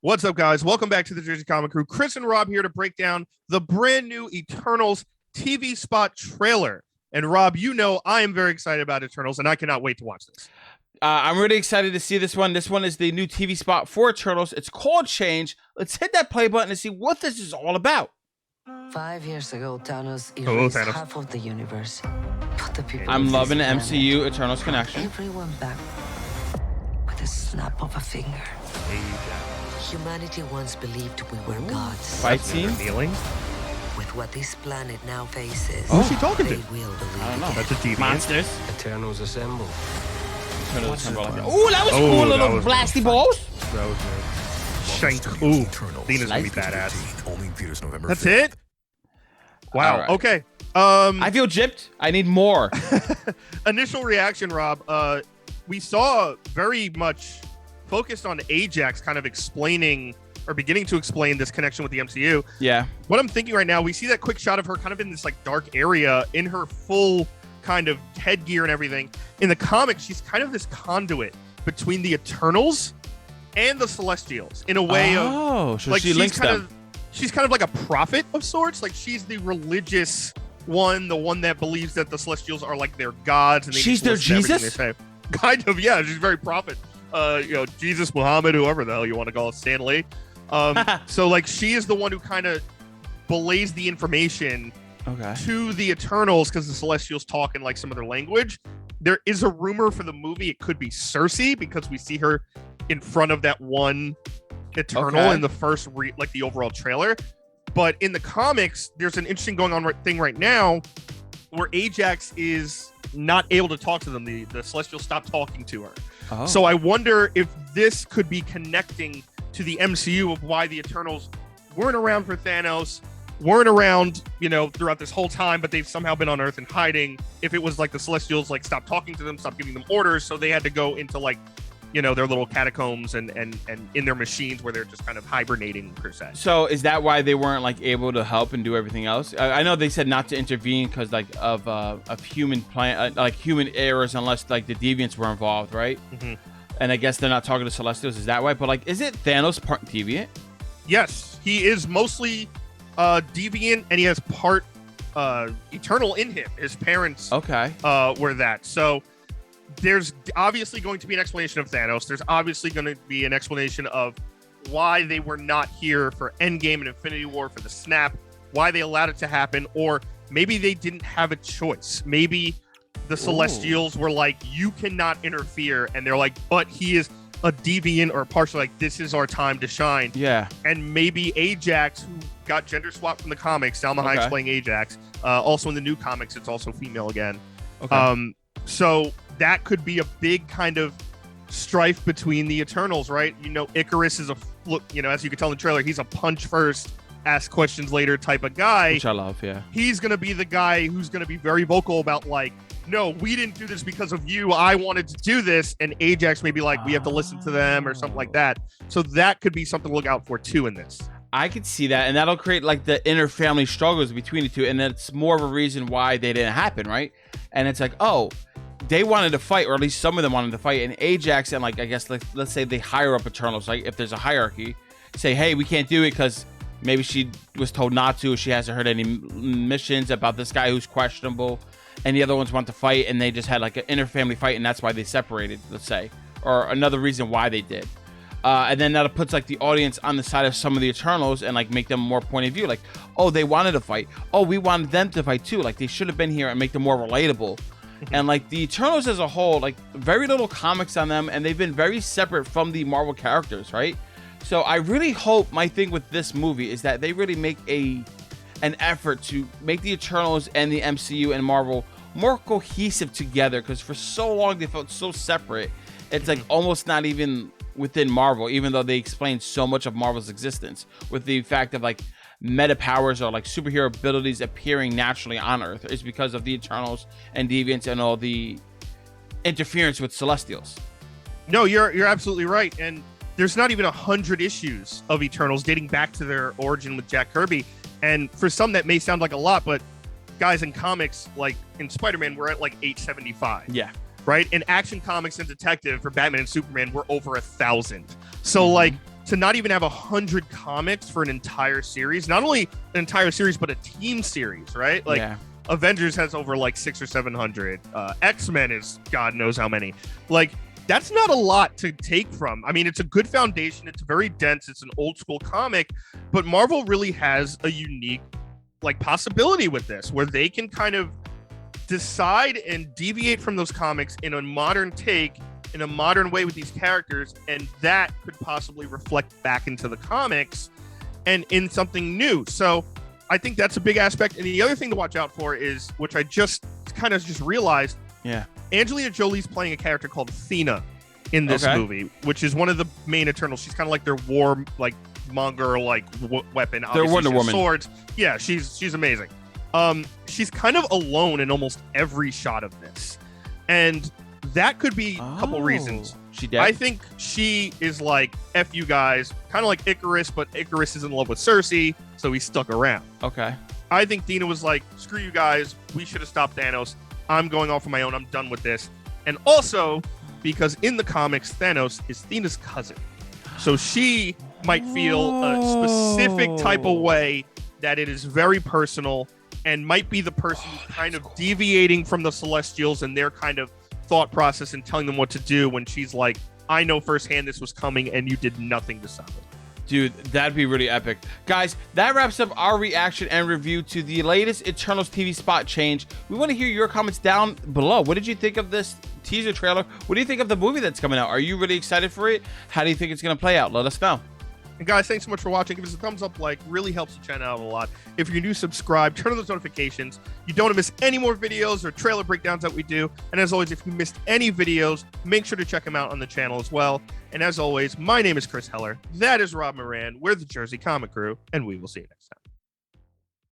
What's up, guys? Welcome back to the Jersey Comic Crew. Chris and Rob here to break down the brand new Eternals TV spot trailer. And Rob, you know I am very excited about Eternals, and I cannot wait to watch this. I'm really excited to see this one. This one is the new TV spot for Eternals. It's called Change. Let's hit that play button and see what this is all about. 5 years ago, Thanos erased half of the universe. Put the people I'm loving the MCU Eternals connection. Everyone back with a snap of a finger. Humanity once believed we were gods. Fight scene? Kneeling? With what this planet now faces, Who's she talking to? they will believe I don't know. again. That's a Deviant. Monsters. Eternals assemble. Eternals assemble like that. Ooh, that was cool, that little was blasty balls. That was good. Shank. Ooh, Dina's gonna be badass. Only theaters November That's 5th. it? Wow. Right. Okay. I feel gypped. I need more. Initial reaction, Rob. We saw very much focused on Ajax kind of explaining or beginning to explain this connection with the MCU. Yeah. What I'm thinking right now, we see that quick shot of her kind of in this like dark area in her full kind of headgear and everything. In the comics, she's kind of this conduit between the Eternals and the Celestials in a way of so like she links them. She's kind of like a prophet of sorts. Like she's the religious one, the one that believes that the Celestials are like their gods. And they She's their Jesus? They say. Kind of, yeah. She's very prophet. Jesus, Muhammad, whoever the hell you want to call it, Stan Lee. So like she is the one who kind of belays the information to the Eternals because the Celestials talk in like some other language. There is a rumor for the movie it could be Cersei because we see her in front of that one Eternal in the first the overall trailer. But in the comics, there's an interesting going on thing right now where Ajax is not able to talk to them. The Celestials stopped talking to her. So I wonder if this could be connecting to the MCU of why the Eternals weren't around for Thanos, weren't around, throughout this whole time, but they've somehow been on Earth and hiding. If it was like the Celestials like stopped talking to them, stopped giving them orders, so they had to go into like, their little catacombs and in their machines where they're just kind of hibernating per se. So is that why they weren't like able to help and do everything else? I know they said not to intervene because like of human human errors unless like the Deviants were involved, right? Mm-hmm. And I guess they're not talking to Celestials. Is that why? But like, is it Thanos part Deviant? Yes, he is mostly Deviant, and he has part Eternal in him. His parents were that. So there's obviously going to be an explanation of Thanos. There's obviously going to be an explanation of why they were not here for Endgame and Infinity War for the snap, why they allowed it to happen, or maybe they didn't have a choice. Maybe the Celestials were like, you cannot interfere, and they're like, but he is a Deviant or partially like, this is our time to shine. Yeah. And maybe Ajax, who got gender swapped from the comics, Salma Hayek's playing Ajax. Also in the new comics, it's also female again. So that could be a big kind of strife between the Eternals, right? Icarus is as you can tell in the trailer, he's a punch first, ask questions later type of guy. Which I love, yeah. He's going to be the guy who's going to be very vocal about like, no, we didn't do this because of you. I wanted to do this. And Ajax may be like, we have to listen to them or something like that. So that could be something to look out for too in this. I could see that. And that'll create like the inner family struggles between the two. And that's more of a reason why they didn't happen, right? And it's like, they wanted to fight, or at least some of them wanted to fight. And Ajax and like, I guess, let's say they hire up Eternals. Like if there's a hierarchy, say, hey, we can't do it because maybe she was told not to. She hasn't heard any missions about this guy who's questionable. And the other ones want to fight, and they just had like an inner family fight, and that's why they separated, let's say, or another reason why they did. And then that puts like the audience on the side of some of the Eternals and like make them more point of view. Like, they wanted to fight. We wanted them to fight too. Like they should have been here and make them more relatable. And like the Eternals as a whole, like very little comics on them, and they've been very separate from the Marvel characters, right? So I really hope my thing with this movie is that they really make an effort to make the Eternals and the MCU and Marvel more cohesive together, because for so long they felt so separate. It's like almost not even within Marvel, even though they explained so much of Marvel's existence with the fact of like meta powers or like superhero abilities appearing naturally on Earth is because of the Eternals and Deviants and all the interference with Celestials. No, you're absolutely right. And there's not even 100 issues of Eternals dating back to their origin with Jack Kirby. And for some, that may sound like a lot, but guys, in comics, like in Spider-Man, we're at like 875. Yeah. Right? In Action Comics and Detective for Batman and Superman, we're over 1,000. So like to not even have 100 comics for an entire series, not only an entire series, but a team series, right? Like Avengers has over like 600 or 700. X-Men is God knows how many. Like, that's not a lot to take from. I mean, it's a good foundation. It's very dense. It's an old school comic, but Marvel really has a unique like possibility with this, where they can kind of decide and deviate from those comics in a modern take, in a modern way with these characters, and that could possibly reflect back into the comics and in something new. So I think that's a big aspect. And the other thing to watch out for is, which I just kind of just realized, Angelina Jolie's playing a character called Athena in this movie, which is one of the main Eternals. She's kind of like their war, like monger, like weapon. They're Wonder Woman. Swords. Yeah, she's amazing. She's kind of alone in almost every shot of this, and that could be a couple reasons. She dead? I think she is like, F you guys, kind of like Icarus, but Icarus is in love with Cersei, so he stuck around. Okay. I think Athena was like, screw you guys, we should have stopped Thanos. I'm going off on my own. I'm done with this. And also, because in the comics, Thanos is Athena's cousin. So she might feel a specific type of way that it is very personal and might be the person kind of deviating from the Celestials and their kind of thought process and telling them what to do, when she's like, I know firsthand this was coming and you did nothing to stop it. Dude, that'd be really epic. Guys, that wraps up our reaction and review to the latest Eternals TV spot change. We want to hear your comments down below. What did you think of this teaser trailer? What do you think of the movie that's coming out? Are you really excited for it? How do you think it's going to play out? Let us know. And guys, thanks so much for watching. Give us a thumbs up, like, really helps the channel out a lot. If you're new, subscribe, turn on those notifications. You don't want to miss any more videos or trailer breakdowns that we do. And as always, if you missed any videos, make sure to check them out on the channel as well. And as always, my name is Chris Heller. That is Rob Moran. We're the Jersey Comic Crew, and we will see you next time.